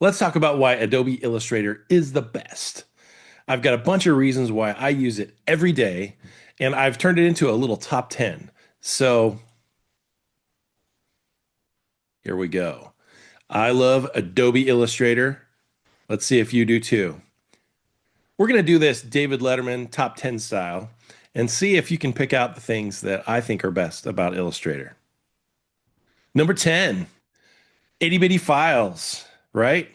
Let's talk about why Adobe Illustrator is the best. I've got a bunch of reasons why I use it every day, and I've turned it into a little top 10. So here we go. I love Adobe Illustrator. Let's see if you do too. We're going to do this David Letterman top 10 style and see if you can pick out the things that I think are best about Illustrator. Number 10, itty bitty files, right?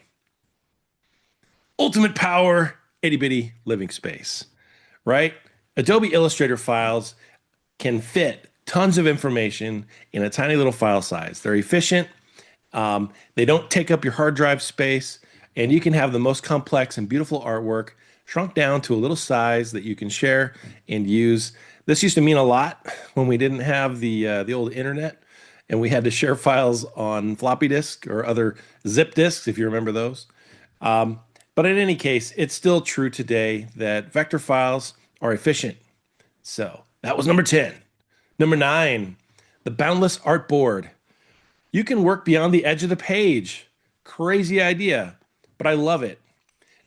Ultimate power, itty bitty living space, right? Adobe Illustrator files can fit tons of information in a tiny little file size. They're efficient. They don't take up your hard drive space, and you can have the most complex and beautiful artwork shrunk down to a little size that you can share and use. This used to mean a lot when we didn't have the old internet, and we had to share files on floppy disk or other zip disks, if you remember those. But in any case, it's still true today that vector files are efficient. So that was number 10. Number 9, the Boundless Artboard. You can work beyond the edge of the page. Crazy idea, but I love it.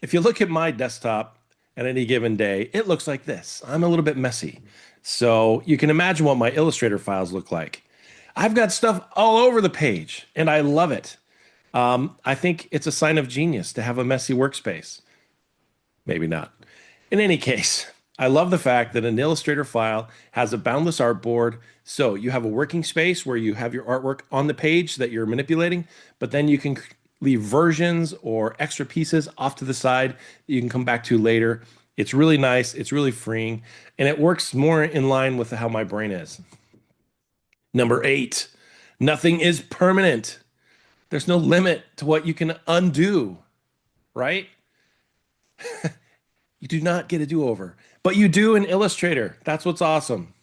If you look at my desktop at any given day, it looks like this. I'm a little bit messy. So you can imagine what my Illustrator files look like. I've got stuff all over the page, and I love it. I think it's a sign of genius to have a messy workspace. Maybe not. In any case, I love the fact that an Illustrator file has a boundless artboard. So you have a working space where you have your artwork on the page that you're manipulating, but then you can leave versions or extra pieces off to the side that you can come back to later. It's really nice. It's really freeing, and it works more in line with how my brain is. Number 8, nothing is permanent. There's no limit to what you can undo, right? You do not get a do-over, but you do in Illustrator. That's what's awesome,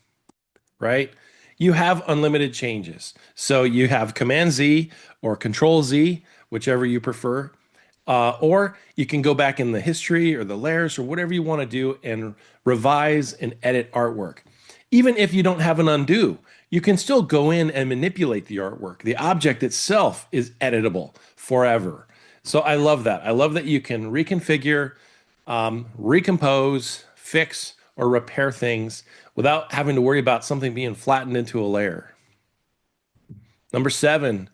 right? You have unlimited changes. So you have Command Z or Control Z, whichever you prefer. Or you can go back in the history or the layers or whatever you want to do and revise and edit artwork. Even if you don't have an undo, you can still go in and manipulate the artwork. The object itself is editable forever. So I love that. I love that you can reconfigure, recompose, fix, or repair things without having to worry about something being flattened into a layer. Number 7,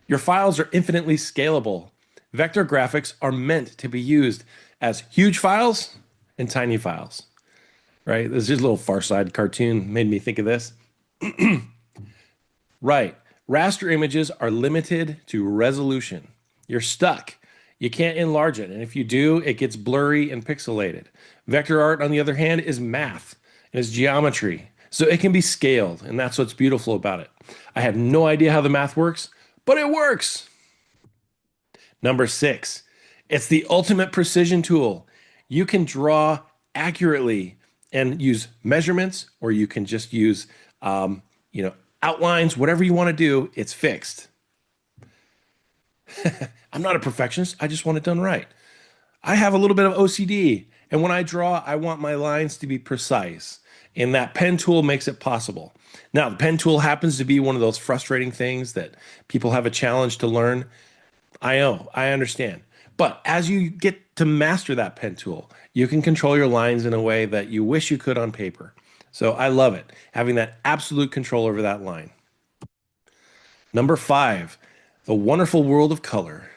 your files are infinitely scalable. Vector graphics are meant to be used as huge files and tiny files, right? This is just a little Far Side cartoon made me think of this. Right. Raster images are limited to resolution. You're stuck. You can't enlarge it. And if you do, it gets blurry and pixelated. Vector art, on the other hand, is math and is geometry. So it can be scaled. And that's what's beautiful about it. I have no idea how the math works, but it works. Number 6, it's the ultimate precision tool. You can draw accurately and use measurements, or you can just use, outlines, whatever you want to do, it's fixed. I'm not a perfectionist. I just want it done right. I have a little bit of OCD, and when I draw, I want my lines to be precise, and that pen tool makes it possible. Now, the pen tool happens to be one of those frustrating things that people have a challenge to learn. I know, I understand. But as you get to master that pen tool, you can control your lines in a way that you wish you could on paper. So I love it, having that absolute control over that line. Number 5, the wonderful world of color.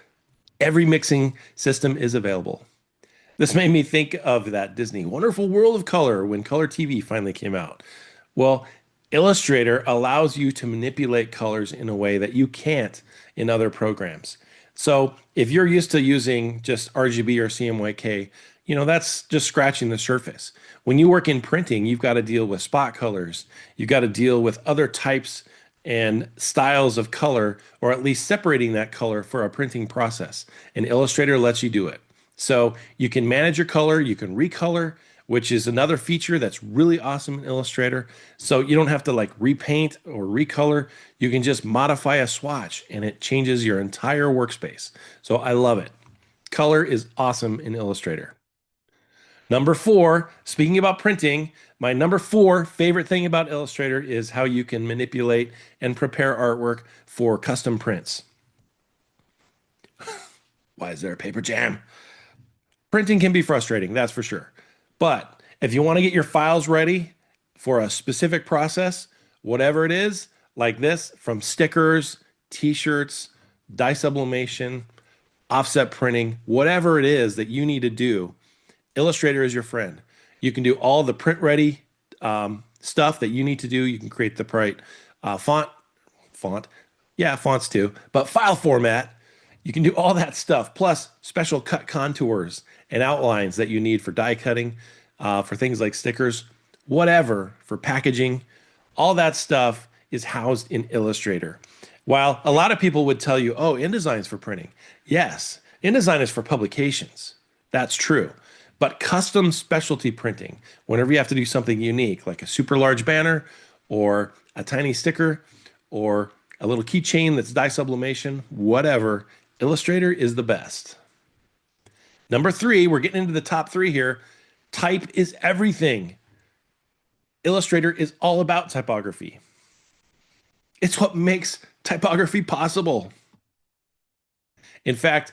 Every mixing system is available. This made me think of that Disney Wonderful World of Color when color TV finally came out. Well, Illustrator allows you to manipulate colors in a way that you can't in other programs. So if you're used to using just RGB or CMYK, that's just scratching the surface. When you work in printing, you've got to deal with spot colors. You've got to deal with other types and styles of color, or at least separating that color for a printing process. And Illustrator lets you do it. So you can manage your color, you can recolor, which is another feature that's really awesome in Illustrator. So you don't have to repaint or recolor. You can just modify a swatch and it changes your entire workspace. So I love it. Color is awesome in Illustrator. Number 4, speaking about printing, my number 4 favorite thing about Illustrator is how you can manipulate and prepare artwork for custom prints. Why is there a paper jam? Printing can be frustrating, that's for sure. But if you want to get your files ready for a specific process, whatever it is, like this, from stickers, t-shirts, dye sublimation, offset printing, whatever it is that you need to do, Illustrator is your friend. You can do all the print ready stuff that you need to do. You can create the right font, yeah, fonts too, but file format. You can do all that stuff, plus special cut contours and outlines that you need for die cutting, for things like stickers, whatever, for packaging. All that stuff is housed in Illustrator. While a lot of people would tell you, oh, InDesign's for printing. Yes, InDesign is for publications. That's true. But custom specialty printing, whenever you have to do something unique, like a super large banner or a tiny sticker or a little keychain that's dye sublimation, whatever, Illustrator is the best. Number 3, we're getting into the top 3 here. Type is everything. Illustrator is all about typography. It's what makes typography possible. In fact,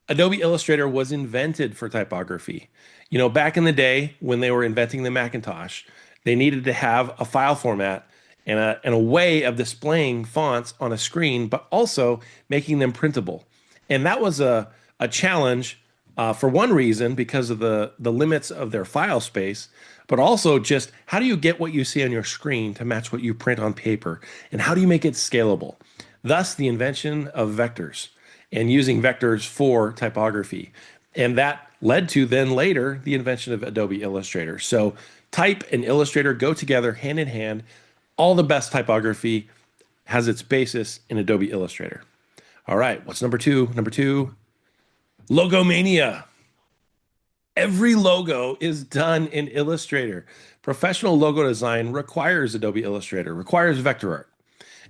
Adobe Illustrator was invented for typography. You know, back in the day when they were inventing the Macintosh, they needed to have a file format and a way of displaying fonts on a screen, but also making them printable. And that was a challenge for one reason, because of the limits of their file space, but also just how do you get what you see on your screen to match what you print on paper? And how do you make it scalable? Thus, the invention of vectors and using vectors for typography. And that led to then later the invention of Adobe Illustrator. So type and Illustrator go together hand in hand. All the best typography has its basis in Adobe Illustrator. All right, what's number 2? Number 2, Logomania. Every logo is done in Illustrator. Professional logo design requires Adobe Illustrator, requires vector art.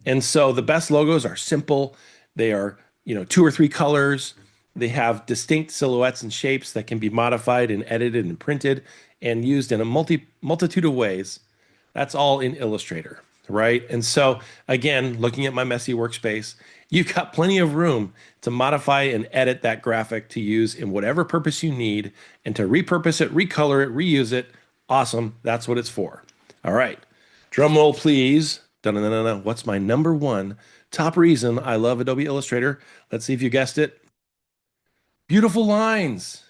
And so the best logos are simple. They are, 2 or 3 colors. They have distinct silhouettes and shapes that can be modified and edited and printed and used in a multitude of ways. That's all in Illustrator, right? And so again, looking at my messy workspace, you've got plenty of room to modify and edit that graphic to use in whatever purpose you need and to repurpose it, recolor it, reuse it. Awesome. That's what it's for. All right. Drum roll, please. Dun-dun-dun-dun. What's my number 1 top reason I love Adobe Illustrator? Let's see if you guessed it. Beautiful lines.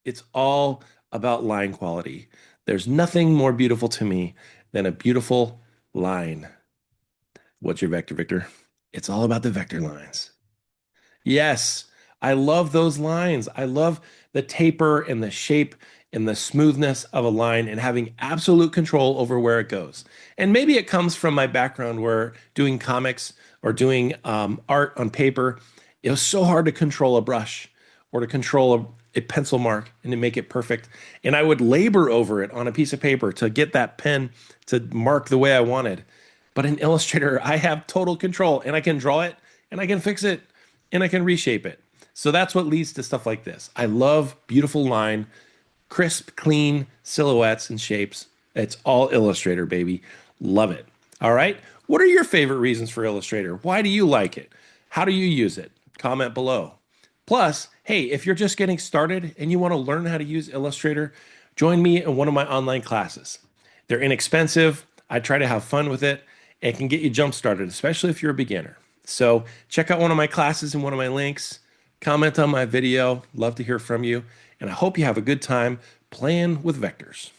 It's all about line quality. There's nothing more beautiful to me than a beautiful line. What's your vector, Victor? It's all about the vector lines. Yes, I love those lines. I love the taper and the shape and the smoothness of a line and having absolute control over where it goes. And maybe it comes from my background where doing comics or doing art on paper, it was so hard to control a brush or to control a pencil mark and to make it perfect. And I would labor over it on a piece of paper to get that pen to mark the way I wanted. But in Illustrator, I have total control and I can draw it and I can fix it and I can reshape it. So that's what leads to stuff like this. I love beautiful line, crisp, clean silhouettes and shapes. It's all Illustrator, baby. Love it. All right. What are your favorite reasons for Illustrator? Why do you like it? How do you use it? Comment below. Plus, hey, if you're just getting started and you want to learn how to use Illustrator, join me in one of my online classes. They're inexpensive. I try to have fun with it. It can get you jump started, especially if you're a beginner. So check out one of my classes and one of my links. Comment on my video. Love to hear from you. And I hope you have a good time playing with vectors.